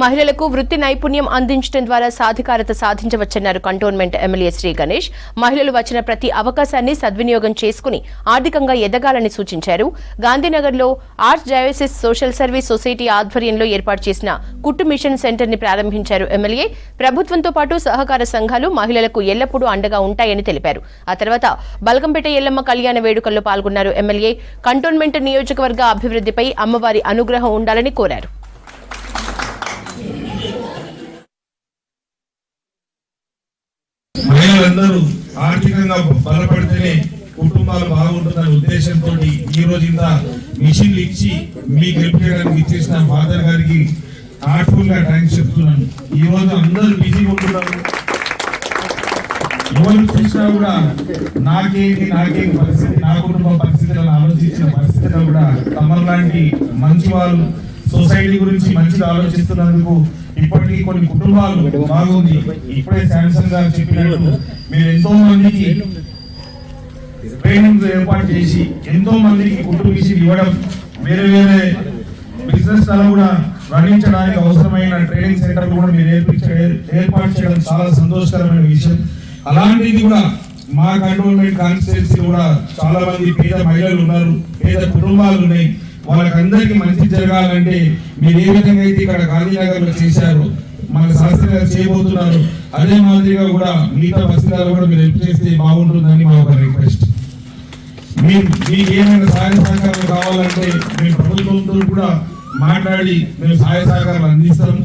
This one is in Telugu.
మహిళలకు వృత్తి నైపుణ్యం అందించడం ద్వారా సాధికారత సాధించవచ్చన్నారు కంటోన్మెంట్ ఎమ్మెల్యే శ్రీ గణేష్. మహిళలు వచ్చిన ప్రతి అవకాశాన్ని సద్వినియోగం చేసుకుని ఆర్థికంగా ఎదగాలని సూచించారు. గాంధీనగర్లో arch diocese social service society ఆధ్వర్యంలో ఏర్పాటు చేసిన కుట్టు మిషన్ సెంటర్ ని ప్రారంభించారు ఎమ్మెల్యే. ప్రభుత్వంతో పాటు సహకార సంఘాలు మహిళలకు ఎల్లప్పుడూ అండగా ఉంటాయని తెలిపారు. ఆ తర్వాత బల్కంపేట ఎల్లమ్మ కళ్యాణ వేడుకల్లో పాల్గొన్నారు ఎమ్మెల్యే. కంటోన్మెంట్ నియోజకవర్గ అభివృద్ధిపై అమ్మవారి అనుగ్రహం ఉండాలని కోరారు. మహిళలందరూ ఆర్థికంగా బలపడితేనే కుటుంబాలు బాగుంటుందనే ఉద్దేశంతో ఈ రోజు ఇంత మిషన్లు ఇచ్చి మీకు హెల్ప్ చేయడానికి ఇచ్చేసిన ఫాదర్ గారికి హార్ట్ఫుల్ గా థ్యాంక్స్ చెప్తున్నాను. ఈ రోజు అందరూ బిజీగా ఉంటున్నారు. ఎవరు చూసినా కూడా నాకేంటి పరిస్థితి, నా కుటుంబ పరిస్థితులను ఆలోచించిన పరిస్థితిలో కూడా తమరు లాంటి మంచి వాళ్ళు సొసైటీ గురించి మంచిగా ఆలోచిస్తున్నందుకు ఇప్పటికీ కొన్ని కుటుంబాలు బాగుంది. ఇప్పుడే శాంసంగ్ గారు చెప్పినట్టు మీరు ఎంతో మందికి ట్రైనింగ్ ఏర్పాటు చేసి ఎంతో మందికి కుటుంబ మిషన్ ఇవ్వడం, వేరే వేరే బిజినెస్ కూడా రణించడానికి అవసరమైన ట్రైనింగ్ సెంటర్ కూడా మీరు ఏర్పాటు చేయడం చాలా సంతోషకరమైన విషయం. అలాంటిది కూడా మా కంటోన్మెంట్ కాన్స్టిట్యున్సీ కూడా చాలా మంది పేద మహిళలు ఉన్నారు, పేద కుటుంబాలు ఉన్నాయి. వాళ్ళకందరికీ మంచి జరగాలంటే మీరు ఏ విధంగా అయితే ఇక్కడ గాంధీనగర్ లో చేశారు, మన శాస్త్రి గారు చేయబోతున్నారు, అదే మాదిరిగా కూడా మిగతా బస్తీలలో కూడా మీరు హెల్ప్ చేస్తే బాగుంటుందని మా ఒక రిక్వెస్ట్. మీకు ఏమైనా సహాయ సహకారాలు కావాలంటే మేము ప్రభుత్వంతో కూడా మాట్లాడి మేము సహాయ సహకారాలు అందిస్తాం.